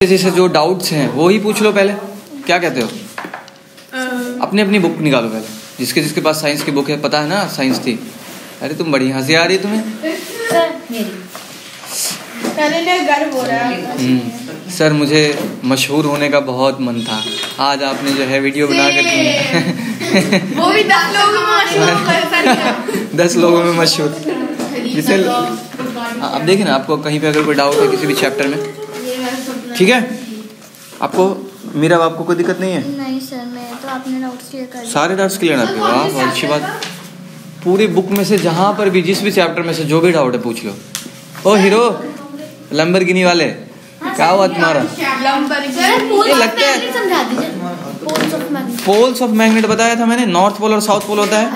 जैसे जो डाउट्स हैं वो ही पूछ लो पहले, क्या कहते हो? अपनी अपनी बुक निकालो पहले, जिसके जिसके पास साइंस की बुक है, पता है ना साइंस थी। अरे तुम बड़ी हंसी आ रही है तुम्हें। गर्व हो रहा है। सर मुझे मशहूर होने का बहुत मन था, आज आपने जो है वीडियो बना कर वो भी 10 लोगों में मशहूर 10 लोगों में मशहूर। जिसे अब देखिए ना, आपको कहीं पे अगर कोई डाउट है किसी भी चैप्टर में, ठीक है, आपको मीरा आपको कोई दिक्कत नहीं है? नहीं सर, मैं तो आपने डाउट्स क्लियर कर दिए। सारे डाउट्स क्लियर आते हो? वाह, बहुत अच्छी बात। पूरी बुक में से जहाँ पर भी जिस भी चैप्टर में से जो भी डाउट है पूछ लो। ओ हीरो लैम्बोर्गिनी वाले, क्या हुआ तुम्हारा? ये लगता है पोल्स ऑफ मैग्नेट बताया था मैंने, नॉर्थ पोल और साउथ पोल होता है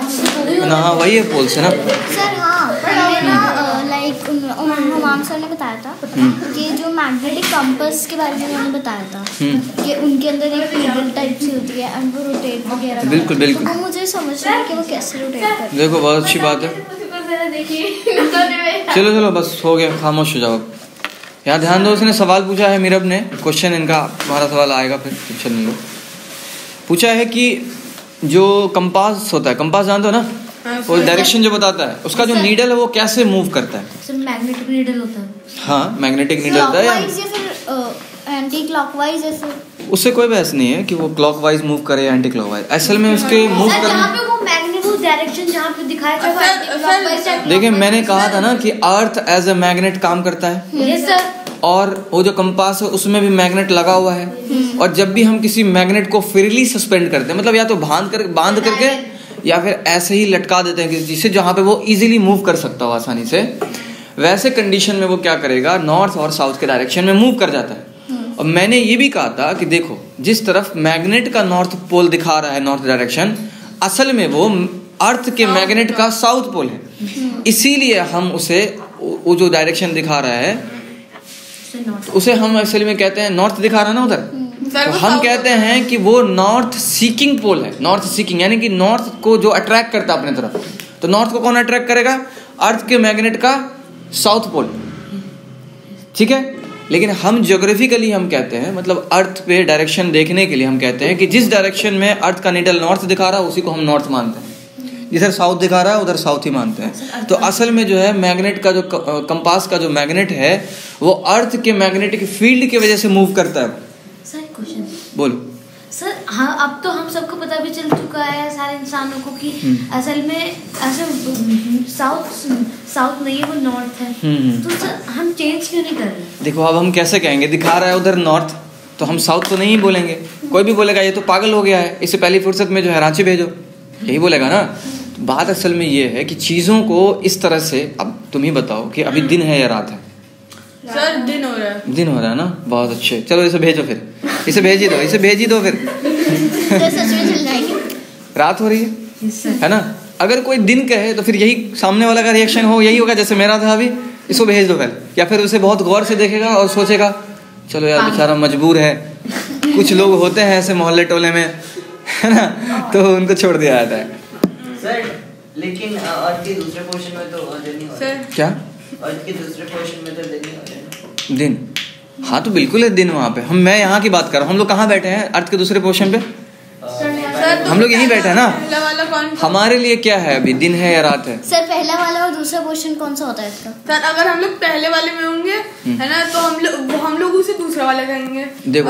ना, वही है पोल्स है ना सर। हाँ, लाइक हुमायूं सर ने बताया था कि जो मैग्नेटिक कंपास के बारे में उन्होंने बताया था कि उनके अंदर एक नीडल टाइप से होती है एंड वो रोटेट वगैरह। बिल्कुल बिल्कुल, तो मुझे समझना है कि वो कैसे रोटेट करती है। देखो बहुत अच्छी बात है। चलो चलो बस हो गया, खामोश हो जाओ। यहाँ ध्यान दो, उसने सवाल पूछा है मीरब ने, क्वेश्चन इनका, तुम्हारा सवाल आएगा फिर टेंशन लो। पूछा है कि जो कंपास होता है, कंपास जानते हो ना, वो डायरेक्शन जो बताता है, उसका जो नीडल है वो कैसे मूव करता है? सर मैग्नेटिक नीडल होता है। हाँ, मैग्नेटिक नीडल होता है या एंटी क्लॉकवाइज है सर? उससे कोई बहस नहीं है कि वो क्लॉकवाइज मूव करे या एंटी क्लॉकवाइज। असल में उसके मूव करने डायरेक्शन जहाँ पे दिखाया जाए। देखिए मैंने कहा था ना कि अर्थ एज अ मैग्नेट काम करता है। Yes sir. और वो जो कंपास है उसमें भी मैग्नेट लगा हुआ है। और जब भी हम किसी मैग्नेट को फ्रीली सस्पेंड करते हैं, मतलब या तो बांध करके या फिर ऐसे ही लटका देते हैं जिससे जहाँ पे वो इजीली मूव कर सकता हो आसानी से, वैसे कंडीशन में वो क्या करेगा, नॉर्थ और साउथ के डायरेक्शन में मूव कर जाता है। और मैंने ये भी कहा था कि देखो जिस तरफ मैग्नेट का नॉर्थ पोल दिखा रहा है, नॉर्थ डायरेक्शन, असल में वो अर्थ के मैग्नेट का साउथ पोल है। इसीलिए हम उसे, वो जो डायरेक्शन दिखा रहा है उसे हम असल में कहते हैं, नॉर्थ दिखा रहा है ना उधर, तो हम कहते हैं कि वो नॉर्थ सीकिंग पोल है। नॉर्थ सीकिंग यानी कि नॉर्थ को जो अट्रैक्ट करता है अपने तरफ। तो नॉर्थ को कौन अट्रैक्ट करेगा? अर्थ के मैग्नेट का साउथ पोल, ठीक है। लेकिन हम ज्योग्राफिकली हम कहते हैं, मतलब अर्थ पे डायरेक्शन देखने के लिए हम कहते हैं कि जिस डायरेक्शन में अर्थ का नीडल नॉर्थ दिखा रहा है उसी को हम नॉर्थ मानते हैं, जिधर साउथ दिखा रहा है उधर साउथ ही मानते हैं। तो असल में जो है मैग्नेट का जो कंपास का जो मैग्नेट है वो अर्थ के मैग्नेटिक फील्ड की वजह से मूव करता है। सर क्वेश्चन बोलो सर। हाँ, अब तो हम सबको पता भी चल चुका है सारे इंसानों को कि असल में ऐसे साउथ नहीं है, वो नॉर्थ है। तो सर हम चेंज क्यों नहीं कर रहे? देखो अब हम कैसे कहेंगे, दिखा रहा है उधर नॉर्थ तो हम साउथ तो नहीं बोलेंगे। कोई भी बोलेगा ये तो पागल हो गया है, इससे पहली फुर्सत में जो है रांची भेजो, यही बोलेगा ना। तो बात असल में ये है कि चीजों को इस तरह से, अब तुम ही बताओ कि अभी दिन है या रात है? सर दिन हो रहा है। दिन हो रहा है ना, बहुत अच्छे। चलो इसे भेजो, फिर इसे भेज ही दो फिर रात हो रही है ना। अगर कोई दिन कहे तो फिर यही सामने वाला का रिएक्शन हो, यही होगा जैसे मेरा था अभी, इसको भेज दो फिर। या फिर उसे बहुत गौर से देखेगा और सोचेगा चलो यार बेचारा मजबूर है। कुछ लोग होते हैं ऐसे मोहल्ले टोले में, है ना, तो उनको छोड़ दिया जाता है। सर लेकिन अर्थ के दूसरे पोर्शन में तो दिन ही हो रहा है। क्या? अर्थ के दूसरे पोर्शन में तो दिन ही हो रहा है। दिन, हाँ तो बिल्कुल है दिन वहाँ पे। मैं यहाँ की बात कर रहा हूँ। हम लोग कहाँ बैठे हैं अर्थ के दूसरे पोर्शन पे? हम लोग यहीं बैठे हैं ना। हमारे लिए क्या है अभी, दिन है या रात है? सर पहला वाला और दूसरा पोर्शन कौन सा होता है इसका? सर अगर हम लोग पहले वाले में होंगे है ना, तो हम लोग उसे दूसरा वाला कहेंगे। देखो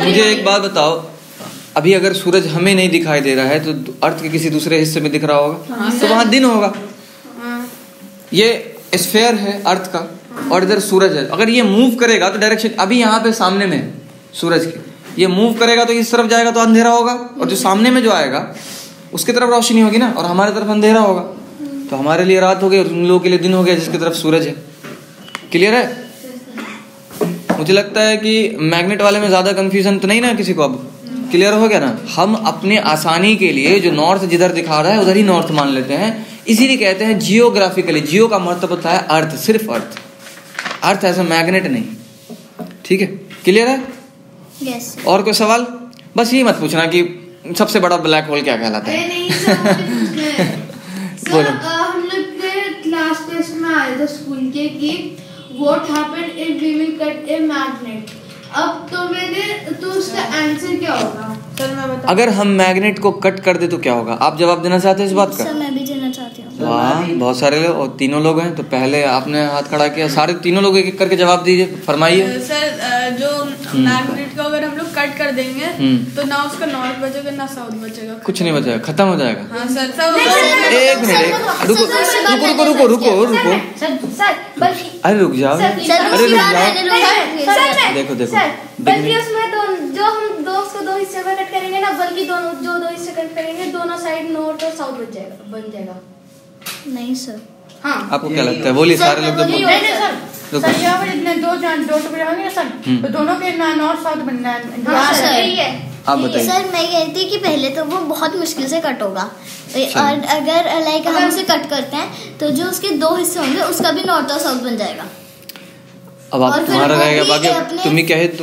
मुझे एक बात बताओ, अभी अगर सूरज हमें नहीं दिखाई दे रहा है तो अर्थ के किसी दूसरे हिस्से में दिख रहा होगा, तो वहां दिन होगा। ये स्फेयर है अर्थ का और इधर सूरज है। अगर ये मूव करेगा तो डायरेक्शन, अभी यहाँ पे सामने में सूरज के, ये मूव करेगा तो इस तरफ जाएगा तो अंधेरा होगा, और जो सामने में जो आएगा उसकी तरफ रोशनी होगी ना, और हमारे तरफ अंधेरा होगा। तो हमारे लिए रात हो गई और उन लोगों के लिए दिन हो गया जिसकी तरफ सूरज है। क्लियर है? मुझे लगता है कि मैग्नेट वाले में ज्यादा कंफ्यूजन तो नहीं ना किसी को? अब क्लियर हो गया ना। हम अपने आसानी के लिए जो नॉर्थ जिधर दिखा रहा है उधर ही नॉर्थ मान लेते हैं। इसीलिए कहते हैं जियोग्राफिकली, जियो का मतलब होता है अर्थ, सिर्फ अर्थ, अर्थ एज अ मैग्नेट नहीं। ठीक है, क्लियर है? यस। और कोई सवाल? बस ये मत पूछना कि सबसे बड़ा ब्लैक होल क्या कहलाता है। बोलो। हम लोग के क्लास टेस्ट में आए थे स्कूल के कि What happened if we will cut a magnet? अब तो उसका आंसर क्या होगा? सर मैं बता, अगर हम मैग्नेट को कट कर दे तो क्या होगा? आप जवाब देना चाहते हैं इस बात का? सर मैं भी देना चाहती हूँ। वाह, बहुत सारे लोग और तीनों लोग हैं, तो पहले आपने हाथ खड़ा किया, सारे तीनों लोग एक एक करके जवाब दीजिए, फरमाइए। सर जो मैग्नेट को अगर हम लोग कट कर देंगे तो ना उसका नॉर्थ बचेगा ना साउथ बचेगा, कुछ नहीं बचेगा, खत्म हो जाएगा। हाँ सर। एक मिनट, रुको रुको रुको रुको रुको, अरे रुक जाओ, अरे रुक जाओ, देखो देखो, बल्कि उसमें जो हम दो हिस्से में कट करेंगे ना, बल्कि जो दो हिस्से कट करेंगे दोनों साइड नॉर्थ और साउथ बन जाएगा। नहीं सर। हाँ, आपको क्या लगता है? बोलिए सारे लोग। सर यहाँ पर इतने दो टुकड़े होंगे ना सर, तो दोनों के नॉर्थ साउथ बनना है। आप बताइए। सर मैं कहती कि पहले तो वो बहुत मुश्किल से कट होगा, और अगर लाइक हम उसे कट करते हैं तो जो उसके दो हिस्से होंगे उसका भी नॉर्थ और साउथ बन जाएगा। अब आप तुम्हारा रहेगा, बाकी तुम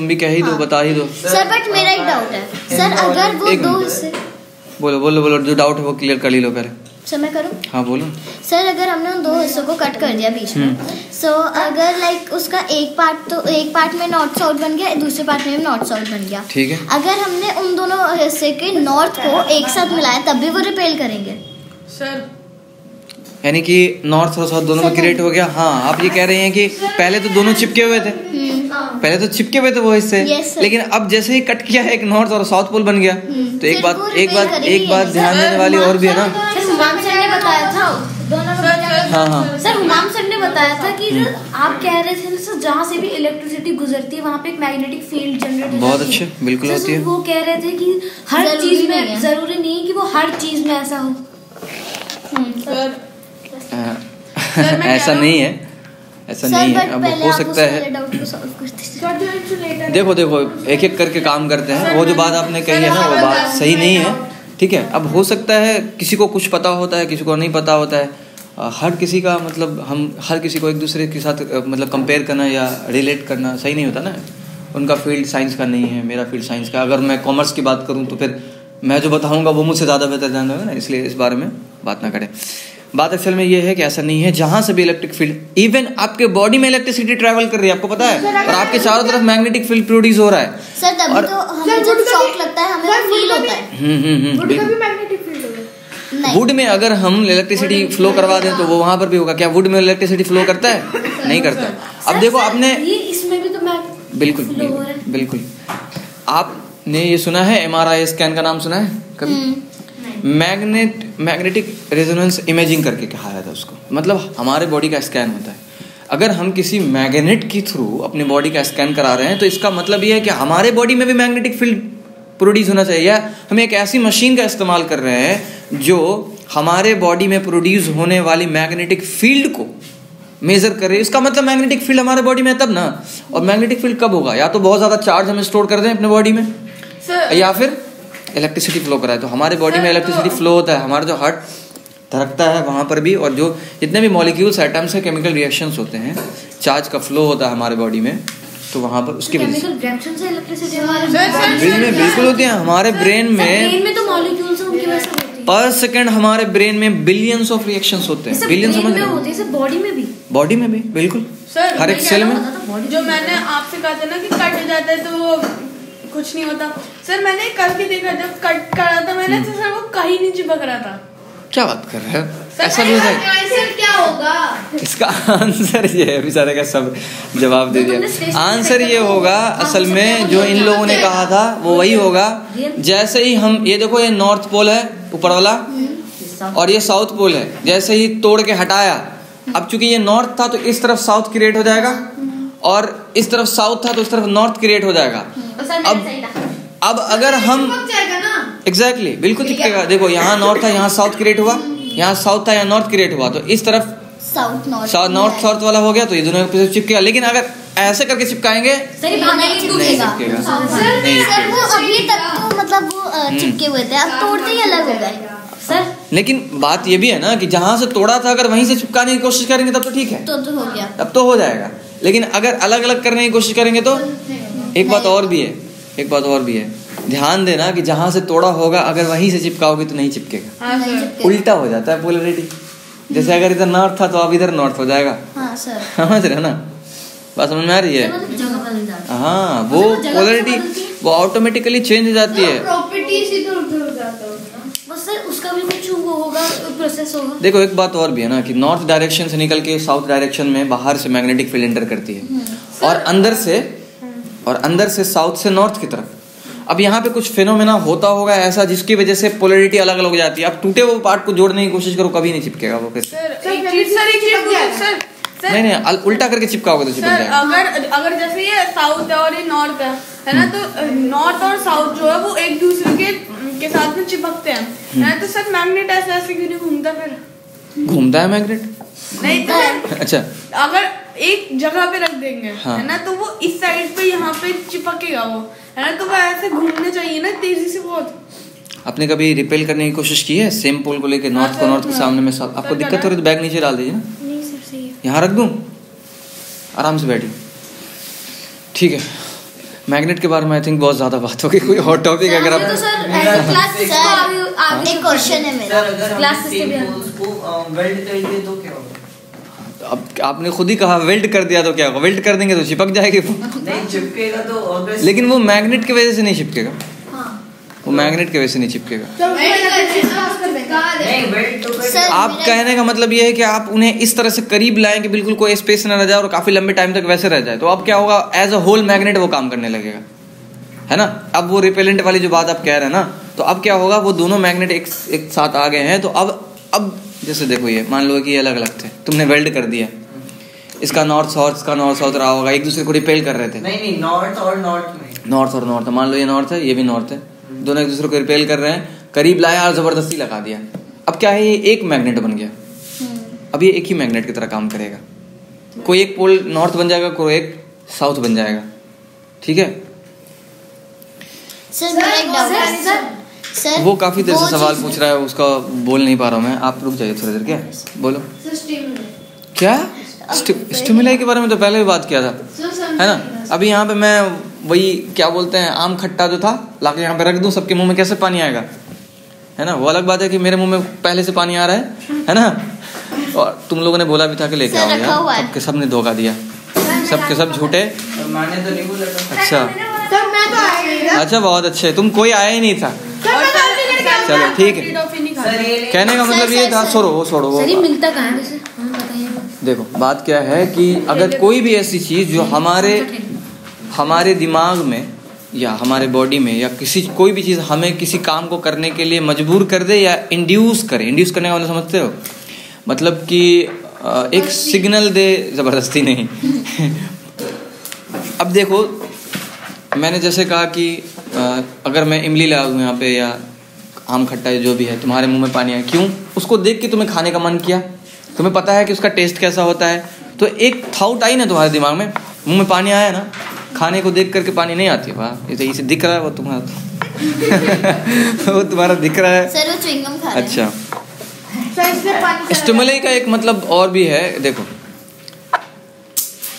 भी कह ही दो, बता ही दो। सर बट मेरा एक डाउट है सर, अगर वो दो हिस्से, बोलो जो डाउट है वो क्लियर कर ली लो पहले। सर मैं करूँ? हाँ बोलो। सर अगर हमने उन दो हिस्सों को कट कर दिया बीच में, सो अगर लाइक उसका एक पार्ट में नॉर्थ साउथ बन गया, दूसरे पार्ट में नॉर्थ साउथ बन गया, ठीक है। अगर हमने उन दोनों हिस्से के नॉर्थ को एक साथ मिलाया तब भी वो रिपेल करेंगे सर? यानी कि नॉर्थ और साउथ दोनों में क्रिएट हो गया। हाँ, आप ये कह रहे हैं कि पहले तो दोनों चिपके हुए थे, वो हिस्से, लेकिन अब जैसे ही कट किया एक नॉर्थ और साउथ पोल बन गया, तो एक बात ध्यान देने वाली और भी है ना। सर हुमाम सर ने बताया था सर हुमाम सर ने बताया था कि आप कह रहे थे सर जहाँ से भी इलेक्ट्रिसिटी गुजरती है वहाँ पे एक मैग्नेटिक फील्ड जनरेट होती है। बहुत अच्छे, बिल्कुल होती है। वो कह रहे थे कि हर चीज में, जरूरी नहीं है कि वो हर चीज में ऐसा हो। ऐसा नहीं है, अब हो सकता है। देखो एक एक करके काम करते हैं। वो जो बात आपने कही है ना, वो बात सही नहीं है, ठीक है। अब हो सकता है किसी को कुछ पता होता है, किसी को नहीं पता होता है। हर किसी का मतलब, हम हर किसी को एक दूसरे के साथ मतलब कंपेयर करना या रिलेट करना सही नहीं होता ना। उनका फील्ड साइंस का नहीं है, मेरा फील्ड साइंस का। अगर मैं कॉमर्स की बात करूँ तो फिर मैं जो बताऊँगा वो मुझसे ज़्यादा बेहतर जान होगा ना, इसलिए इस बारे में बात ना करें। बात असल में ये है कि ऐसा नहीं है। जहां से भी इलेक्ट्रिक फील्ड, इवन आपके बॉडी में इलेक्ट्रिसिटी ट्रैवल कर रही है, आपको पता है, और आपके चारों तरफ मैग्नेटिक फील्ड प्रोड्यूस हो रहा है सर, तभी तो हमें जब शॉक लगता है हमें वो फील होता है। वुड में अगर हम इलेक्ट्रिसिटी फ्लो करवा दें तो वो वहां पर भी होगा। क्या वुड में इलेक्ट्रिसिटी फ्लो करता है? नहीं करता। अब देखो आपने, इसमें भी तो बिल्कुल आपने ये सुना है, MRI स्कैन का नाम सुना है कभी? मैग्नेटिक रेजोनेंस इमेजिंग करके कहा जाता है उसको। मतलब हमारे बॉडी का स्कैन होता है। अगर हम किसी मैग्नेट के थ्रू अपने बॉडी का स्कैन करा रहे हैं तो इसका मतलब ये है कि हमारे बॉडी में भी मैग्नेटिक फील्ड प्रोड्यूस होना चाहिए। या हम एक ऐसी मशीन का इस्तेमाल कर रहे हैं जो हमारे बॉडी में प्रोड्यूस होने वाली मैग्नेटिक फील्ड को मेजर कर रही है। इसका मतलब मैग्नेटिक फील्ड हमारे बॉडी में है तब ना। और मैग्नेटिक फील्ड कब होगा? या तो बहुत ज्यादा चार्ज हम स्टोर कर दें अपने बॉडी में, या फिर इलेक्ट्रिसिटी फ्लो कराए। तो हमारे बॉडी में इलेक्ट्रिसिटी फ्लो होता है। हमारा जो हार्ट धड़कता है वहाँ पर भी, और जो जितने भी मॉलिक्यूल्स, एटम्स है, केमिकल रिएक्शंस होते हैं, चार्ज का फ्लो होता है हमारे बॉडी में, तो वहाँ पर उसकी वजह से ब्रेन में बिल्कुल होती है। हमारे ब्रेन में तो मॉलिक्यूल्स उनकी वजह से होती है। पर सेकंड हमारे ब्रेन में बिलियंस ऑफ रिएक्शंस होते हैं। बिलियंस समझ रहे हो? बॉडी में भी बिल्कुल, हर एक सेल में। जो मैंने आपसे कहा था ना कि कट जाता है तो वो कुछ नहीं होता, सर मैंने करके देखा, जब कट करा था मैंने तो सर वो कहीं नहीं चिपक रहा था। क्या बात कर रहे हैं? ऐसा नहीं होता। आंसर क्या होगा? इसका आंसर ये है, बेचारे का सब जवाब दे दिया। आंसर ये होगा असल में जो इन लोगों ने कहा था वो वही होगा। जैसे ही हम, ये देखो, ये नॉर्थ पोल है ऊपर वाला और ये साउथ पोल है, जैसे ही तोड़ के हटाया, अब चूंकि ये नॉर्थ था तो इस तरफ साउथ क्रिएट हो जाएगा, और इस तरफ साउथ था तो इस तरफ नॉर्थ क्रिएट हो जाएगा। अब अगर हम एग्जैक्टली बिल्कुल चिपकेगा। देखो यहाँ नॉर्थ था, यहाँ साउथ क्रिएट हुआ, यहाँ साउथ था, यहाँ नॉर्थ क्रिएट हुआ, तो इस तरफ नॉर्थ साउथ वाला हो गया, तो ये दोनों चिपकेगा। लेकिन अगर ऐसे करके चिपकाएंगे नहीं चिपकेगा। सर वो अभी तक तो मतलब वो चिपके हुए थे, अब तोड़ते ही अलग हो गए सर। लेकिन बात ये भी है ना कि जहाँ से तोड़ा था अगर वहीं से चिपकाने की कोशिश करेंगे तब तो ठीक है, तो हो गया, तब तो हो जाएगा। लेकिन अगर अलग अलग करने की कोशिश करेंगे तो एक बात और भी है, ध्यान देना कि जहां से तोड़ा होगा अगर वहीं से चिपकाओगे तो नहीं चिपकेगा, उल्टा हो जाता है पोलैरिटी। जैसे अगर इधर नॉर्थ था तो अब इधर नॉर्थ हो जाएगा। हाँ सर, समझ रहे हो ना? बात समझ में आ रही है? जगह बदल जाती है। हाँ, वो पोलैरिटी वो ऑटोमेटिकली चेंज हो जाती है। प्रॉपर्टीज इधर उधर हो जाता है बस सर उसका भी कुछ वो होगा, प्रोसेस होगा। देखो एक बात और भी है ना कि नॉर्थ डायरेक्शन से निकल के साउथ डायरेक्शन में बाहर से मैग्नेटिक फील्ड एंटर करती है और अंदर से साउथ से नॉर्थ की तरफ। अब यहाँ पे कुछ फिनोमेना होता होगा ऐसा जिसकी वजह से पोलैरिटी अलग अलग हो जाती है। अब टूटे हुए पार्ट को जोड़ने की कोशिश करो, कभी नहीं चिपकेगा वो। कैसे? नहीं, उल्टा करके चिपकाओगे तो चिपक जाएगा। अगर जैसे ये साउथ है और ये नॉर्थ है ना, तो नॉर्थ और साउथ जो है वो एक दूसरे के साथ में चिपकते हैं ना, तो सर मैग्नेट ऐसे क्यों नहीं घूमता? फिर घूमता है मैग्नेट नहीं तो अच्छा, अगर एक जगह पे रख देंगे हाँ। है ना, तो वो इस साइड पे यहाँ पे चिपकेगा वो, है ना, तो वो ऐसे घूमने चाहिए ना तेजी से बहुत। आपने कभी रिपेल करने की कोशिश की है सेम पोल को लेके? नॉर्थ को नॉर्थ के सामने में सब आपको दिक्कत हो रही है तो बैग नीचे डाल दीजिए ना। नहीं सर, सही है। यहाँ रख दूँ? आराम से बैठिए, ठीक है। मैग्नेट के बारे में आई थिंक बहुत ज्यादा बात हो गई। कोई हॉट टॉपिक अगर आप एक क्वेश्चन है मेरा। सर अगर हम सेम पोल्स को वेल्ड कर दें तो क्या होगा? अब आपने खुद ही कहा वेल्ड कर दिया तो क्या होगा? वेल्ड कर देंगे तो चिपक जाएगी वो। नहीं चिपकेगा तो ऑब्वियस, लेकिन वो मैग्नेट की वजह से नहीं चिपकेगा। वो मैग्नेट की वजह से नहीं चिपकेगा। नहीं वेल्ड तो कर। आप कहने का मतलब ये है कि आप उन्हें इस तरह से करीब लाएं कि बिल्कुल कोई स्पेस न रह जाए और काफी लंबे टाइम तक वैसे रह जाए, तो अब क्या होगा? एज अ होल मैग्नेट वो काम करने लगेगा, है ना। अब वो रिपेलेंट वाली जो बात आप कह रहे हैं ना, तो अब क्या होगा? वो दोनों मैग्नेट एक साथ आ गए हैं, तो अब जैसे देखो ये मान लो कि ये अलग अलग थे, तुमने वेल्ड कर दिया, इसका नॉर्थ साउथ, इसका नॉर्थ साउथ रहा होगा, एक दूसरे को रिपेल कर रहे थे। नहीं नॉर्थ और नॉर्थ में मान लो ये नॉर्थ है, ये भी नॉर्थ है, दोनों एक दूसरे को रिपेल कर रहे हैं, करीब लाया और जबरदस्ती लगा दिया। अब क्या है? ये एक मैग्नेट बन गया। अब ये एक ही मैग्नेट की तरह काम करेगा। कोई एक पोल नॉर्थ बन जाएगा, कोई एक साउथ बन जाएगा, ठीक है। सर मेरा एक डाउट है सर। वो काफी देर से सवाल पूछ रहा है, उसका बोल नहीं पा रहा हूँ मैं। आप रुक जाइए थोड़ी देर। क्या बोलो? क्या स्टिमुलाई के बारे में तो पहले भी बात किया था, है ना। अभी यहाँ पे मैं वही क्या बोलते हैं, आम खट्टा जो था लाके यहाँ पे रख दूं, सबके मुंह में कैसे पानी आएगा, है ना। वो अलग बात है कि मेरे मुंह में पहले से पानी आ रहा है ना। और तुम लोगों ने बोला भी था कि लेके आओ यार, सबके सब ने धोखा दिया, सबके सब झूठे। माने तो नहीं बोला था। अच्छा बहुत अच्छे, तुम कोई आया ही नहीं था। चलो ठीक है, कहने का मतलब ये था। छोड़ो सर ये मिलता कहाँ है वैसे? देखो बात क्या है कि अगर कोई भी ऐसी चीज जो हमारे दिमाग में या हमारे बॉडी में या कोई भी चीज हमें किसी काम को करने के लिए मजबूर कर दे या इंड्यूस करने का मतलब समझते हो? मतलब कि एक सिग्नल दे, जबरदस्ती नहीं। अब देखो मैंने जैसे कहा कि अगर मैं इमली ला दूं यहाँ पे या आम खट्टा जो भी है, तुम्हारे मुंह में पानी आया, क्यों? उसको देख के तुम्हें खाने का मन किया, तुम्हें पता है कि उसका टेस्ट कैसा होता है, तो एक थॉट आई ना तुम्हारे दिमाग में, मुंह में पानी आया ना। खाने को देख करके पानी नहीं आती, वाह ये इसे दिख रहा है वो तुम्हारा। वो तुम्हारा दिख रहा है सर, वो च्युइंगम खा रहे हैं। अच्छा, स्टिमुलाई का एक मतलब और भी है। देखो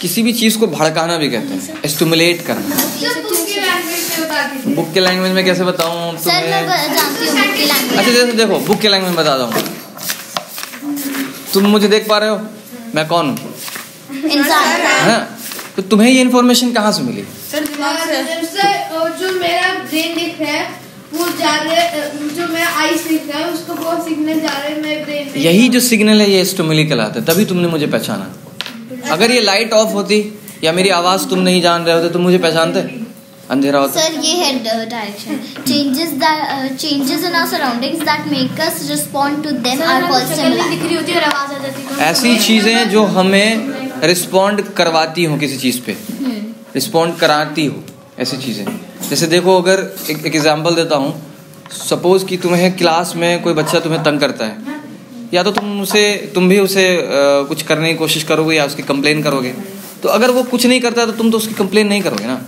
किसी भी चीज को भड़काना भी कहते हैं, स्टिमुलेट करना। बुक के लैंग्वेज में कैसे बताऊं सर? मैं जानती हूँ बुक की लैंग्वेज। अच्छा जैसे देखो बुक के लैंग्वेज में बताता हूँ। तुम मुझे देख पा रहे हो, मैं कौन हूँ? इंसान है। तो तुम्हें ये इन्फॉर्मेशन कहाँ से मिली? जो मेरा ब्रेन देख रहा है वो जा रहे, जो मेरा आईज देख रहा है उसको बहुत सिग्नल जा रहा है मेरे ब्रेन में। यही जो सिग्नल है ये स्टिमुली कहलाता है, तभी तुमने मुझे पहचाना। अगर ये लाइट ऑफ होती या मेरी आवाज तुम नहीं जान रहे होते, तुम मुझे पहचानते? अंधेरा होता। सर ये है direction. Changes in our surroundings that make us respond to them are called stimuli. दिख रही होती है और आवाज आ जाती है। ऐसी चीजें जो हमें रिस्पॉन्ड करवाती हो, किसी चीज पे रिस्पॉन्ड कराती हो, ऐसी चीजें। जैसे देखो अगर एक एग्जांपल देता हूँ, सपोज कि तुम्हें क्लास में कोई बच्चा तुम्हें तंग करता है, या तो तुम भी उसे कुछ करने की कोशिश करोगे या उसकी कंप्लेन करोगे। तो अगर वो कुछ नहीं करता तो तुम तो उसकी कंप्लेन नहीं करोगे ना,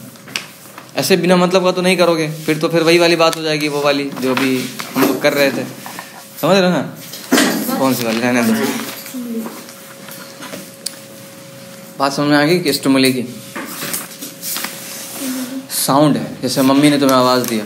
ऐसे बिना मतलब का तो नहीं करोगे। फिर वही वाली बात हो जाएगी, वो वाली जो भी हम लोग कर रहे थे, समझ रहे हो ना? कौन सी वाली? रहने दो, बात समझ में आ गई कि स्टिमुली की साउंड है। जैसे मम्मी ने तुम्हें आवाज दिया,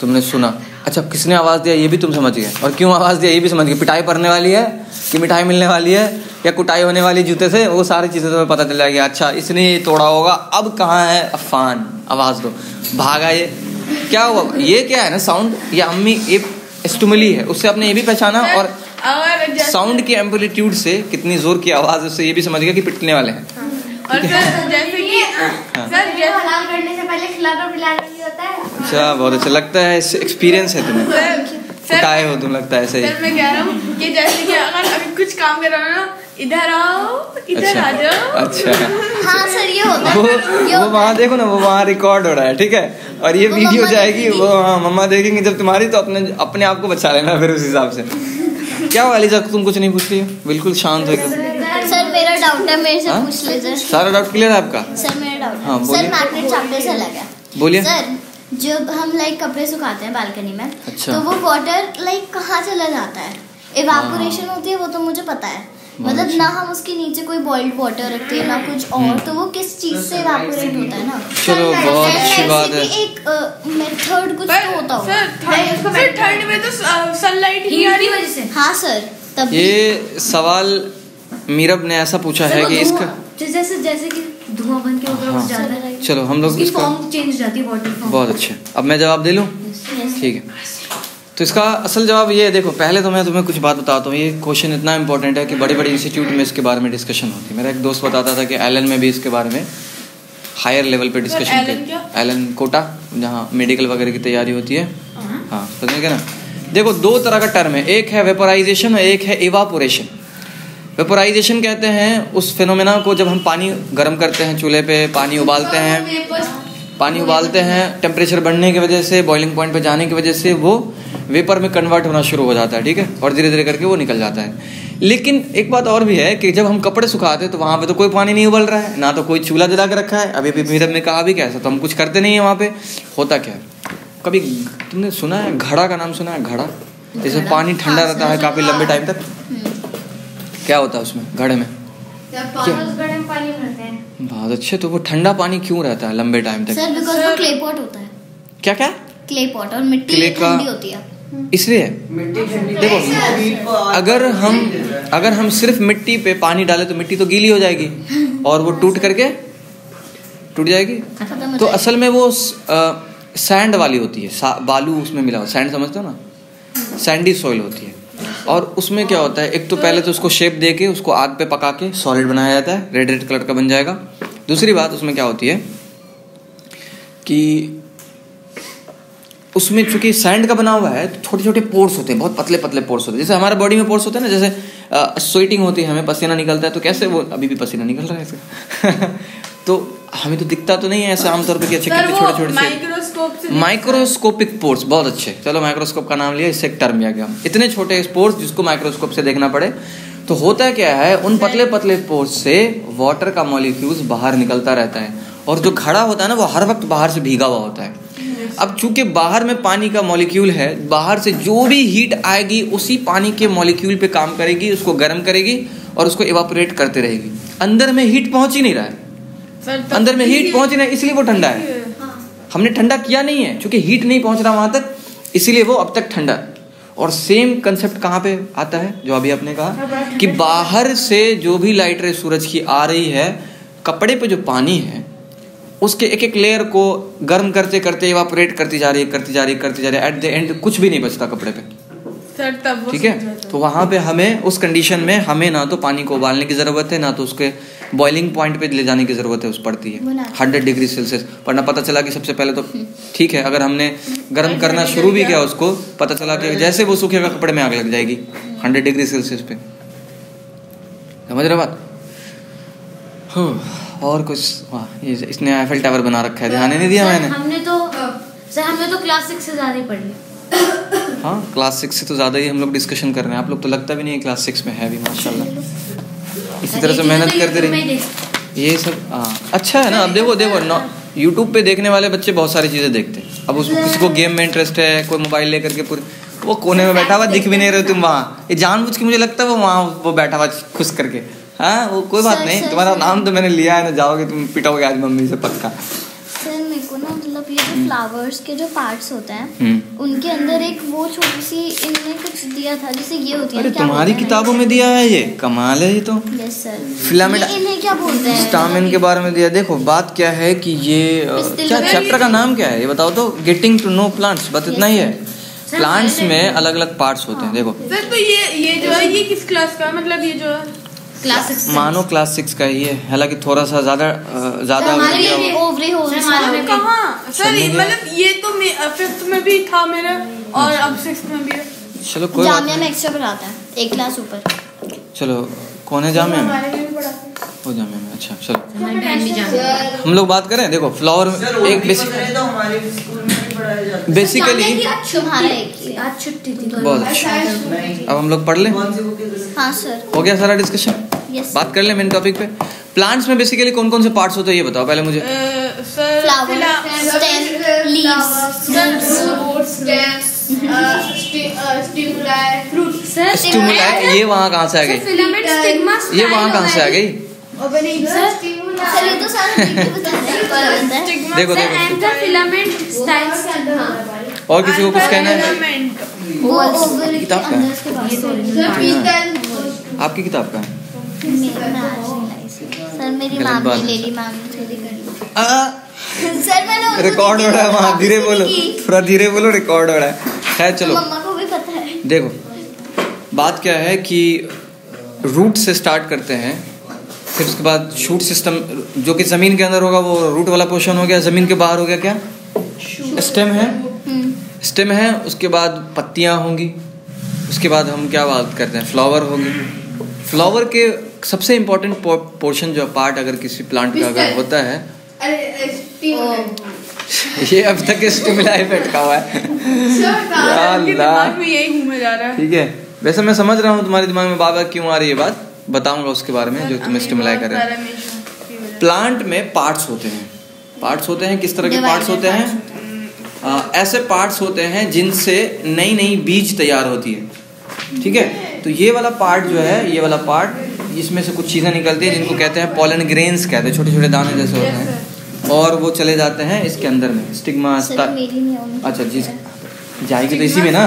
तुमने सुना, अच्छा, किसने आवाज़ दिया ये भी तुम समझ गए, और क्यों आवाज़ दिया ये भी समझ गए। पिटाई पड़ने वाली है कि मिठाई मिलने वाली है या कुटाई होने वाली जूते से, वो सारी चीज़ें तुम्हें पता चल जाएगी। अच्छा, इसने ये तोड़ा होगा, अब कहाँ है अफान, आवाज़ दो, भागा ये क्या हुआ, ये क्या है ना साउंड, ये अम्मी ये स्टिमुली है, उससे आपने ये भी पहचाना, और साउंड की एम्पलीट्यूड से कितनी जोर की आवाज़, उससे ये भी समझ गया कि पिटने वाले हैं। और सर जैसे कि सर ये हलाल करने से पहले खिलाना पिलाना नहीं होता है। अच्छा, बहुत अच्छा लगता है, एक्सपीरियंस है तुम्हें, पिटाए हो तुम, लगता है ऐसे ही। सर मैं कह रहा हूँ कि जैसे कि अगर कुछ काम कर रहा हूँ ना, इधर आओ, इधर आ जाओ। अच्छा हाँ सर, ये होता है, वो वहाँ देखो ना, वो वहाँ रिकॉर्ड हो रहा है, ठीक है, और ये वीडियो जाएगी, वो हाँ मम्मा देखेंगी जब तुम्हारी, तो अपने आप को बचा लेना फिर उस हिसाब से। क्या हुआ अलीजा, तुम कुछ नहीं पूछ रही हो, बिल्कुल शांत हो एकदम। सर मेरा डाउट है, मेरे से पूछ लीजिए। सारा डाउट क्लियर है आपका? सर मेरा डाउट हाँ, है सर, मैग्नेट चैप्टर से अलग है। बोलिए सर। जब हम लाइक कपड़े सुखाते हैं बालकनी में, अच्छा। तो वो वाटर लाइक कहाँ चला जाता है, इवापोरेशन होती है, वो तो मुझे पता है, मतलब ना हम उसके नीचे कोई बॉइल्ड वाटर रखते हैं ना कुछ और, तो वो किस चीज से इवापोरेट होता है ना। चलो बहुत अच्छी बात है। एक मेथड कुछ तो होता होगा सर ठंड में तो सनलाइट ही आ रही वजह से। हाँ सर, तब ये सवाल मीरब ने ऐसा पूछा है कि इसका जैसे कि धुआं बन के ऊपर उठ जाता है, चलो हम लोग इसका फॉर्म चेंज हो जाती है, वाटर फॉर्म। बहुत अच्छे, अब मैं जवाब दे लूँ? ठीक है, तो इसका असल जवाब ये है, देखो पहले तो मैं तुम्हें कुछ बात बताता हूँ, ये क्वेश्चन इतना इंपॉर्टेंट है कि बड़े बड़े इंस्टीट्यूट में इसके बारे में डिस्कशन होती है। मेरा एक दोस्त बताता था कि एलन में भी इसके बारे में हायर लेवल पे डिस्कशन होती है। एलन कोटा, जहाँ मेडिकल वगैरह की तैयारी होती है। हाँ समझ गए ना। देखो दो तरह का टर्म है, एक है वेपोराइजेशन और एक है इवापोरेशन। वेपोराइजेशन कहते हैं उस फिनोमेना को जब हम पानी गर्म करते हैं, चूल्हे पे पानी उबालते हैं, टेम्परेचर बढ़ने की वजह से, बॉइलिंग पॉइंट पे जाने की वजह से वो वेपर में कन्वर्ट होना शुरू हो जाता है, ठीक है, और धीरे धीरे करके वो निकल जाता है। लेकिन एक बात और भी है कि जब हम कपड़े सुखाते हैं तो वहाँ पे तो कोई पानी नहीं उबल रहा है, ना तो कोई चूल्हा जला के रखा है, अभी मीरब ने कहा भी कैसा, तो हम कुछ करते नहीं है वहाँ पे। होता क्या है, कभी तुमने सुना है घड़ा का नाम सुना है? घड़ा, जैसे पानी ठंडा रहता है काफी लंबे टाइम तक, क्या होता है उसमें घड़े में? पानी भरते हैं। बहुत अच्छे, तो वो ठंडा पानी क्यों रहता है लंबे टाइम तक? सर बिकॉज़ वो क्ले पॉट होता है। क्या क्या? क्ले पॉट, और मिट्टी ठंडी होती है इसलिए। देखो अगर हम सिर्फ मिट्टी पे पानी डालें तो मिट्टी तो गीली हो जाएगी और वो टूट जाएगी। तो असल में वो सैंड वाली होती है, बालू उसमें मिला हुआ, सैंड समझते हो ना, सैंडी सॉइल होती है। और उसमें क्या होता है, एक तो पहले तो उसको शेप दे के उसको आग पे पका के सॉलिड बनाया जाता है, रेड कलर का बन जाएगा। दूसरी बात उसमें क्या होती है कि उसमें चूंकि सैंड का बना हुआ है तो छोटे छोटे पोर्स होते हैं, बहुत पतले पतले पोर्स होते हैं, जैसे हमारे बॉडी में पोर्स होते हैं ना, जैसे स्वेटिंग होती है, हमें पसीना निकलता है, तो कैसे वो अभी भी पसीना निकल रहा है ऐसे तो हमें तो दिखता तो नहीं है ऐसे आमतौर पे कि अच्छे कितने छोटे छोटे माइक्रोस्कोपिक पोर्स। बहुत अच्छे, चलो माइक्रोस्कोप का नाम लिया, इससे एक टर्म आ गया, इतने छोटे पोर्स जिसको माइक्रोस्कोप से देखना पड़े। तो होता क्या है, उन पतले पतले पोर्स से वाटर का मॉलिक्यूल्स बाहर निकलता रहता है, और जो घड़ा होता है ना वो हर वक्त बाहर से भीगा हुआ होता है। अब चूंकि बाहर में पानी का मॉलिक्यूल है, बाहर से जो भी हीट आएगी उसी पानी के मॉलिक्यूल पे काम करेगी, उसको गर्म करेगी और उसको इवापोरेट करते रहेगी। अंदर में हीट पहुंच ही नहीं रहा है, अंदर में हीट पहुंच ही नहीं, इसलिए वो ठंडा है। हमने ठंडा किया नहीं है, क्योंकि हीट नहीं पहुंच रहा वहां तक, इसीलिए वो अब तक ठंडा है। और सेम कंसेप्ट कहाँ पे आता है, जो अभी आपने कहा कि बाहर से जो भी लाइट रे सूरज की आ रही है, कपड़े पे जो पानी है उसके एक एक लेयर को गर्म करते करते इवापोरेट करती जा रही है, एट द एंड कुछ भी नहीं बचता कपड़े पे, ठीक है। तो वहां पे हमें उस कंडीशन में हमें ना तो पानी को उबालने की जरूरत है, ना तो उसके बॉइलिंग पॉइंट पे ले जाने की जरूरत है, उस पड़ती है 100 डिग्री सेल्सियस। वरना पता चला कि सबसे पहले तो ठीक है, अगर हमने गर्म करना शुरू भी किया उसको, पता चला कि जैसे वो सूखेगा कपड़े में आग लग जाएगी 100 डिग्री सेल्सियस पे, समझ रहे बात? और कुछ इसने आईफेल टावर बना रखा है, ध्यान नहीं दिया मैंने। हमने तो क्लास 6 से ज्यादा ही पढ़ लिया। हाँ क्लास 6 से तो ज्यादा ही हम लोग डिस्कशन कर रहे हैं, आप लोग तो लगता भी नहीं है क्लास 6 में है भी, माशाल्लाह इसी तरह से मेहनत करते रहिए। ये सब अच्छा है ना। अब देखो यूट्यूब पे देखने वाले बच्चे बहुत सारी चीजें देखते हैं। अब उसको किसी को गेम में इंटरेस्ट है, कोई मोबाइल लेकर के पूरे वो कोने में बैठा हुआ, दिख भी नहीं रहे तुम वहाँ, ये जानबूझ के मुझे लगता है वो वहाँ वो बैठा हुआ खुश करके। हाँ वो कोई बात नहीं, तुम्हारा नाम तो मैंने लिया है ना, जाओगे तुम पिटोगे आज मम्मी से पक्का। सर मेरे को ना मतलब ये जो फ्लावर्स के जो पार्ट्स होते हैं उनके अंदर एक वो छोटी सी इनने कुछ दिया था जैसे ये होती है। अरे तुम्हारी किताबों में दिया है ये, कमाल है ये तो। Yes sir. फिलामेंट इन्हें क्या बोलते हैं? स्टामेन के बारे में दिया। देखो बात क्या है कि ये क्या चैप्टर का नाम क्या है ये बताओ तो। गेटिंग टू नो प्लांट्स, बस इतना ही है। प्लांट्स में अलग अलग पार्ट्स होते हैं। देखो सर तो ये जो है ये किस क्लास का, मतलब ये जो है क्लास 6 मानो क्लास 6 का ही है, हालांकि थोड़ा सा ज्यादा ओवरी हो कहाँ सर, मतलब ये तो 5th में भी था मेरा और अब 6th में भी है। चलो कोई बात जामिया में नहीं। एक्स्ट्रा पढ़ाते हैं एक क्लास ऊपर। चलो कौन है जामिया में? हमारे में भी पढ़ाते हैं। वो जामिया में, अच्छा चलो हमारी बहन भी जानती हम लोग बात करें। देखो फ्लावर एक तो हमारे स्कूल में भी पढ़ाया जाता है। बेसिकली तुम्हारा एक ही है। आज छुट्टी थी तो बहुत अच्छा। अब हम लोग पढ़ लें, कौन सी बुक है? हाँ सर। हो गया सारा डिस्कशन। यस। बात कर ले मेन टॉपिक पे। प्लांट्स में बेसिकली कौन कौन से पार्ट्स होते हैं ये बताओ पहले मुझे। Sir flower, stem, leaves, stimuli ये वहाँ कहाँ से आ गई? फिलामेंट स्टिग्मा ये वहाँ कहाँ से आ गई? सर ये तो सारा बता रहे हैं। देखो देखो एंड द फिलामेंट स्टाइल्स। और किसी को कुछ कहना है? वो ओवरी के किताब का अंदर इसके बाद आपकी किताब का है? सर मेरी गलत माम बात ने है। ले ली, माम ने चोरी कर ली। सर मैंने उनको रिकॉर्ड हो रहा है वहाँ, धीरे बोलो, थोड़ा धीरे बोलो, रिकॉर्ड हो रहा है। खैर चलो मम्मा को भी पता है। देखो बात क्या है कि रूट से स्टार्ट करते हैं, फिर उसके बाद शूट सिस्टम जो कि ज़मीन के अंदर होगा वो रूट वाला पोर्शन हो गया। ज़मीन के बाहर हो गया क्या? स्टेम है। स्टेम है, उसके बाद पत्तियाँ होंगी, उसके बाद हम क्या बात करते हैं, फ्लावर होगी। फ्लावर के सबसे इम्पोर्टेंट पोर्शन जो पार्ट अगर किसी प्लांट का अगर होता है, ये अब तक स्टिमुलाई पे अटका हुआ है। या अल्लाह, दिमाग में यही घूमे जा रहा है। ठीक है। वैसे मैं समझ रहा हूँ तुम्हारे दिमाग में बाबा क्यों आ रही है बात, बताऊंगा उसके बारे में जो तुम्हें स्टिमुलाई कर रहे हैं। प्लांट में पार्ट्स होते हैं। पार्ट्स होते हैं, किस तरह के पार्ट्स होते हैं? ऐसे पार्ट्स होते हैं जिनसे नई नई बीज तैयार होती है। ठीक है, तो ये वाला पार्ट जो है, ये वाला पार्ट इसमें से कुछ चीज़ें निकलती हैं जिनको कहते हैं पॉलन ग्रेन्स कहते हैं, छोटे छोटे दाने जैसे होते हैं, और वो चले जाते हैं इसके अंदर में स्टिग्मा। अच्छा जी, जाएगी तो इसी में ना,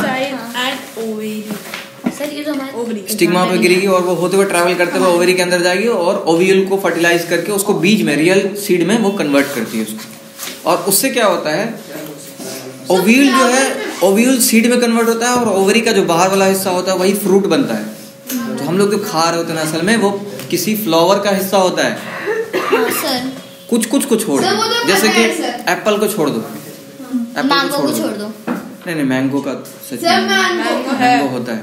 सर ये तो हमारे स्टिग्मा पे गिरेगी और वो होते हुए ट्रैवल करते हुए ओवरी के अंदर जाएगी और ओव्यूल को फर्टिलाइज करके उसको बीज में, रियल सीड में वो कन्वर्ट करती है उसको। और उससे क्या होता है, ओव्यूल जो है, ओव्यूल सीड में कन्वर्ट होता है और ओवरी का जो बाहर वाला हिस्सा होता है वही फ्रूट बनता है। तो हम लोग जो खा रहे होते हैं असल में वो किसी फ्लावर का हिस्सा होता है। सर कुछ कुछ को छोड़ दो, जैसे कि एप्पल को छोड़ दो, मैंगो को छोड़ दो। नहीं मैंगो का सच में मैंगो होता है।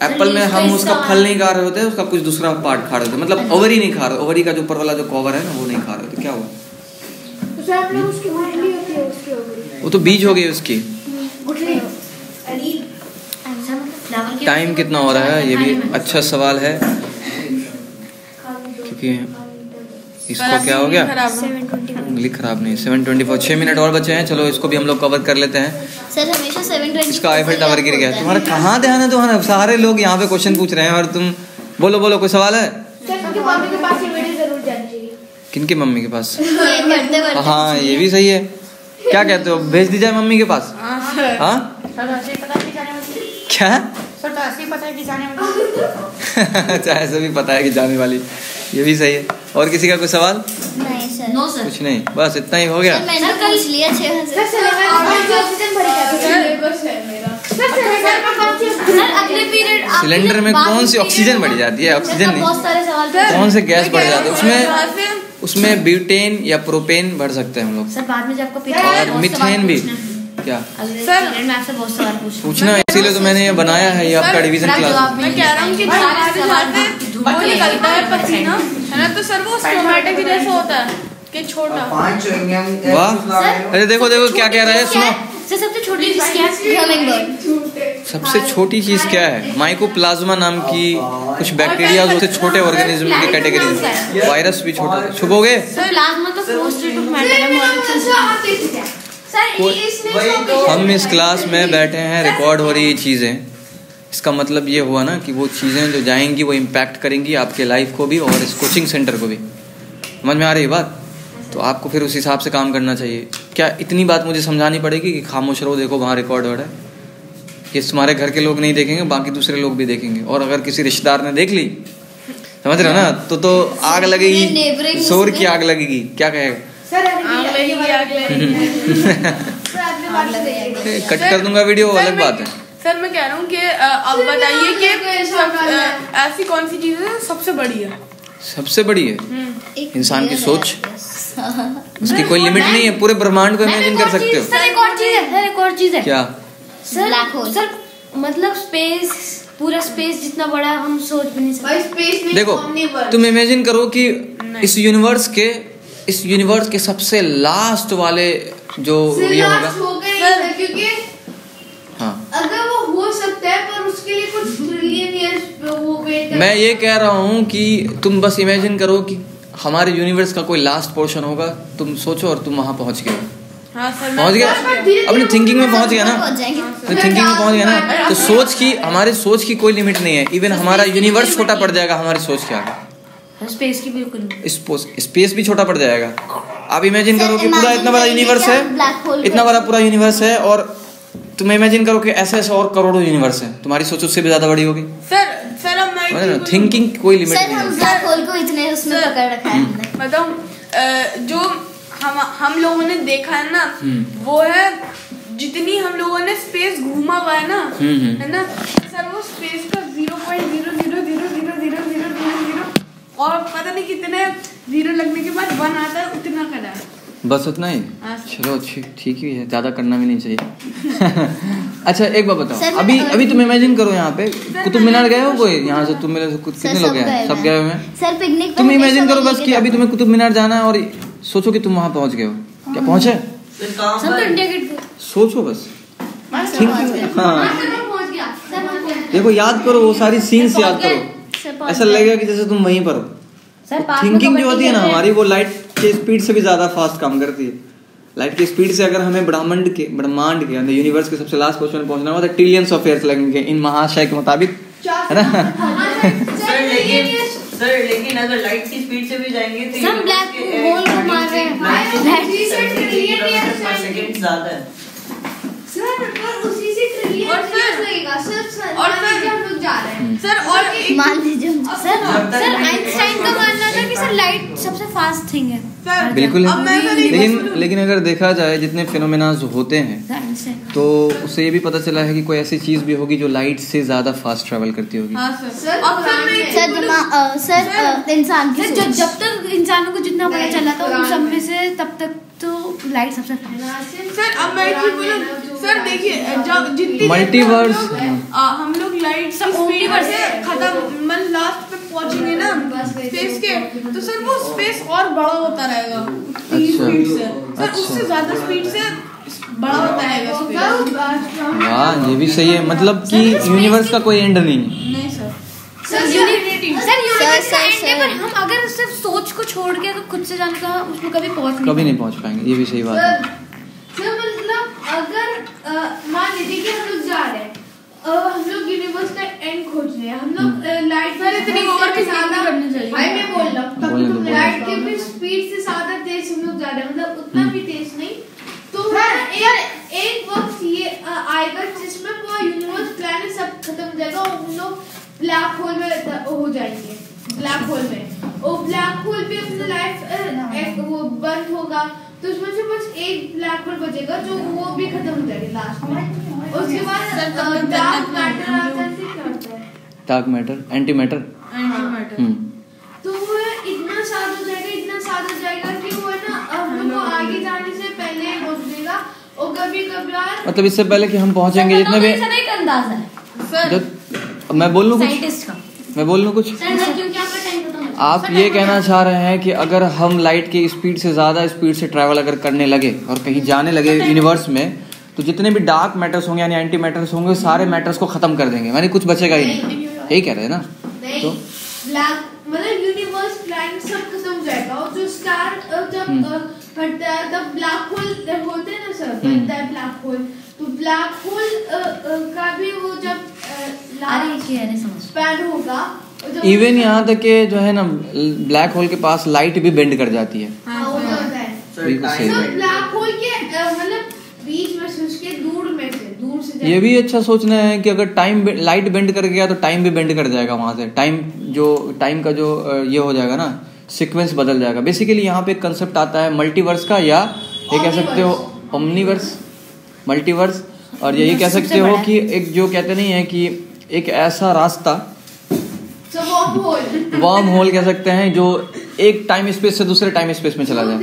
एप्पल में हम उसका फल नहीं खा रहे होते, उसका कुछ दूसरा पार्ट खा रहे होते, मतलब ओवरी नहीं खा रहे, ओवरी का जो ऊपर वाला जो कवर है ना वो नहीं खा रहे होते। क्या हुआ? वो तो बीज हो गई उसकी। टाइम कितना हो रहा है ये भी अच्छा सवाल है, क्योंकि इसको क्या हो गया, उंगली खराब नहीं। 7:24, 6 मिनट और बचे हैं। चलो इसको भी हम लोग कवर कर लेते हैं। सर हमेशा 7:20 इसका आईफल टावर गिर गया। तुम्हारा कहाँ ध्यान है? तुम्हारा सारे लोग यहाँ पे क्वेश्चन पूछ रहे हैं और तुम बोलो बोलो, कोई सवाल है? किनकी मम्मी के पास? हाँ ये भी सही है। क्या कहते हो, भेज दी जाए मम्मी के पास? हाँ क्या? अच्छा ऐसा भी पता है कि जाने वाली, ये भी सही है। और किसी का कोई सवाल? नहीं सर। No sir. कुछ नहीं, बस इतना ही हो गया। सर मैंने पूछ लिया 6000। सर अगले पीरियड सिलेंडर में कौन सी ऑक्सीजन बढ़ जाती है? ऑक्सीजन नहीं, बहुत सारे सवाल कौन से गैस बढ़ जाते हैं उसमें ब्यूटेन या प्रोपेन भर सकते हैं हम लोग, सर बाद में जब आपको और मिथेन भी। क्या सर मैं आपसे बहुत सवाल पूछना, इसीलिए तो मैंने ये बनाया है, ये आपका रिवीजन क्लास। मैं कह रहा हूँ कि वो निकलता है पसीना है ना, तो सर वो टमाटर की जैसा होता है कि छोटा। वाह, अरे देखो देखो क्या कह रहा है, सुनो। सर सबसे छोटी चीज क्या है? सबसे छोटी चीज क्या है? माइकोप्लाज्मा नाम की कुछ बैक्टीरिया सबसे छोटे ऑर्गेनिज्म की कैटेगरी में, वायरस भी छोटा। छुप हो गए? सर प्लाज्मा तो फ्लोस्टेट ऑफ मैटर है। हम इस क्लास में बैठे हैं, रिकॉर्ड हो रही है चीज़ें, इसका मतलब ये हुआ ना कि वो चीज़ें जो जाएंगी वो इम्पैक्ट करेंगी आपके लाइफ को भी और इस कोचिंग सेंटर को भी। समझ में आ रही है बात? तो आपको फिर उस हिसाब से काम करना चाहिए। क्या इतनी बात मुझे समझानी पड़ेगी कि खामोश रहो, देखो वहाँ रिकॉर्ड हो रहा है, कि तुम्हारे घर के लोग नहीं देखेंगे, बाकी दूसरे लोग भी देखेंगे, और अगर किसी रिश्तेदार ने देख ली, समझ रहे हो ना, तो आग लगेगी, शोर की आग लगेगी। क्या कहेगा? कट कर दूंगा वीडियो, अलग बात है। सर मैं कह रहा हूँ कि आप बताइए कि ऐसी कौन सी चीज है सबसे बड़ी है? सबसे बड़ी है इंसान की सोच, उसकी कोई लिमिट नहीं है, पूरे ब्रह्मांड को इमेजिन कर सकते हो। सर एक और चीज है क्या सर? Black hole. सर मतलब स्पेस, पूरा स्पेस जितना बड़ा है हम सोच भी नहीं सकते। स्पेस में देखो तुम इमेजिन करो कि इस यूनिवर्स के सबसे लास्ट वाले जो ये होगा, क्योंकि हाँ अगर वो हो सकता है पर उसके लिए कुछ ट्रिलियन ईयर्स वो वेट करना। मैं ये कह रहा हूँ कि तुम बस इमेजिन करो कि हमारे यूनिवर्स का कोई लास्ट पोर्शन होगा, तुम सोचो और तुम वहां पहुंच गए। हाँ सर, पहुंच गया, अपनी थिंकिंग में पहुंच गया ना, तो थिंकिंग में पहुंच गया ना, तो सोच की, हमारी सोच की कोई लिमिट नहीं है। इवन हमारा यूनिवर्स छोटा पड़ जाएगा हमारी सोच के आगे, स्पेस की बिल्कुल स्पेस भी छोटा पड़ जाएगा। आप इमेजिन करो कि पूरा इतना बड़ा यूनिवर्स है, इतना बड़ा पूरा यूनिवर्स है, और तुम इमेजिन करो कि ऐसे ऐसे और करोड़ों यूनिवर्स है, तुम्हारी सोच उससे भी ज्यादा बड़ी होगी। सर अब मैं थिंकिंग कोई लिमिट नहीं है। ब्लैक होल को इतने उसमें पकड़ रखा है हमने। बताऊं, जो हम लोगों ने देखा है ना, वो है जितनी हम लोगों ने स्पेस घूमा हुआ है ना, है ना सर, वो स्पेस का 0.0000000 और पता नहीं कितने जीरो लगने के बाद 1 आता है, उतना करा है, बस उतना ही। चलो ठीक ही है, ज्यादा करना भी नहीं चाहिए। अच्छा एक बात बताओ, अभी तुम इमेजिन करो यहाँ पे कुतुब मीनार गए हो कोई? यहाँ से तुम मेरे से कितने लोग गए? सब गए हुए हैं सर पिकनिक। तुम इमेजिन करो बस कि अभी तुम्हें कुतुब मीनार जाना है, और सोचो कि तुम वहां पहुंच गए हो। क्या पहुंचे? India Gate. सोचो बस, हाँ देखो, याद करो वो सारी सीन्स याद करो, ऐसा लगेगा कि जैसे तुम वहीं पर हो। थिंकिंग जो होती है ना हमारी, वो लाइट के स्पीड से भी ज्यादा फास्ट काम करती है। लाइट की स्पीड से अगर हमें ब्रह्मांड के अंदर यूनिवर्स के सबसे लास्ट पोर्शन में पहुंचना हो तो ट्रिलियंस ऑफ ईयर्स लगेंगे इन महाशय के मुताबिक, है ना? सर लेकिन अगर लाइट की स्पीड से भी जाएंगे तो सब ब्लैक होल मार रहे हैं, सेकंड ज्यादा है सर, पर उसी से ट्रिलियन लगेगा सर, और फिर हम लोग जा रहे हैं सर, और मान लीजिए सर आइंस्टाइन का मानना था कि सर लाइट सबसे फास्ट थिंग है। बिल्कुल है, लेकिन अगर देखा जाए जितने फिनोमेनाज होते हैं तो उससे ये भी पता चला है कि कोई ऐसी चीज भी होगी जो लाइट से ज्यादा फास्ट ट्रेवल करती होगी। सर इंसान की जब तक इंसानों को जितना पता चला था उस समय से तब तक तो लाइट सबसे सर, अब मैं बोलूं सर, देखिए जब जितनी मल्टीवर्स हम लोग लाइट की स्पीड से खत्म मन लास्ट पे पहुंचेंगे ना स्पेस के, तो सर वो स्पेस और बड़ा होता रहेगा उतनी स्पीड से, सर उससे ज्यादा स्पीड से बड़ा होता रहेगा स्पेस। वाह, ये भी सही है, मतलब कि यूनिवर्स का कोई एंड नहीं है। नहीं सर, यूनिवर्स का एंड है, पर हम अगर सिर्फ सोच को छोड़ के तो खुद से जाने का उसमें कभी नहीं पहुंच पाएंगे। ये भी सही बात है सर, मतलब अगर मान लीजिए कि हम लोग जा रहे हैं, हम लोग यूनिवर्स का एंड खोज रहे हैं, हम लोग लाइट पर इतनी ओवर के ज्यादा करनी चाहिए। भाई मैं बोल रहा हूँ, तब तुम लाइट के भी स्पीड से ज्यादा तेज हम लोग जा रहे हैं, मतलब उतना भी तेज नहीं, तो एक वक्त ये आएगा जिसमें पूरा यूनिवर्स प्लैनेट सब खत्म हो जाएगा और हम लोग ब्लैक होल में हो जाएंगे। ब्लैक होल में और ब्लैक होल भी अपनी लाइफ वो बंद होगा, तो उसमें से बस एक ब्लैक होल बचेगा जो वो भी खत्म हो जाएगी लास्ट में। उसके बाद डार्क मैटर आता है, क्या होता है? Dark matter, anti matter. तो वो इतना साथ हो जाएगा कि वो है ना हम लोग को आगे जाने से पहले ही पहुंच देगा, और कभी कभार मतलब इससे पहले कि हम पहुंचेंगे जितने भी एक अंदाज है मैं बोल लूं कुछ, आप ये कहना चाह रहे हैं कि अगर हम लाइट की स्पीड से ज्यादा स्पीड से ट्रैवल अगर करने लगे और कहीं जाने लगे यूनिवर्स में, तो जितने भी डार्क मैटर्स होंगे यानी एंटी मैटर्स होंगे, सारे मैटर्स को खत्म कर देंगे, यानी कुछ बचेगा ही नहीं। यही कह रहे हैं ना? तो ब्लैक मतलब यूनिवर्स प्लैनेट सब खत्म हो जाएगा, और जो स्टार जब फटता है तब ब्लैक होल होते हैं ना सर, फटता है ब्लैक होल, तो ब्लैक होल का भी वो जब स्पैन होगा, इवन यहाँ तक के जो है ना ब्लैक होल के पास लाइट भी बेंड कर जाती है। बिल्कुल सही। ब्लैक होल के मतलब बीच में से, उसके दूर से ये भी अच्छा सोचना है कि अगर टाइम लाइट बेंड कर गया तो टाइम भी बेंड कर जाएगा वहां से, टाइम का जो ये हो जाएगा ना, सीक्वेंस बदल जाएगा। बेसिकली यहाँ पे एक कंसेप्ट आता है मल्टीवर्स का, या ये कह सकते हो ओमनीवर्स, मल्टीवर्स, और यही कह सकते हो कि एक जो कहते नहीं है कि एक ऐसा रास्ता, वर्म होल कह सकते हैं, जो एक टाइम स्पेस से दूसरे टाइम स्पेस में चला जाए।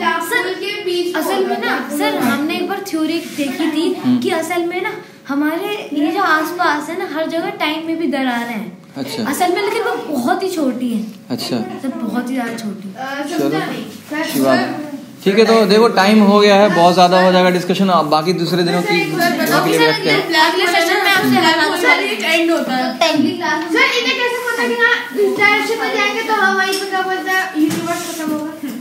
असल में ना सर, हमने एक बार थ्योरी देखी थी कि असल में ना हमारे ये जो आसपास है ना, हर जगह टाइम में भी दरारें हैं। अच्छा। असल में लेकिन वो बहुत ही छोटी है। अच्छा सर, बहुत ही ज्यादा छोटी। चलो ठीक है, तो देखो टाइम हो गया है, बहुत ज्यादा हो जाएगा डिस्कशन, आप बाकी दूसरे दिनों की अगले सेशन में आपसे एंड होता है। सर इन्हें कैसे पता कि हाँ डायरेक्शन में जाएंगे तो हम वहीं पे क्या बोलते हैं यूनिवर्स खत्म होगा।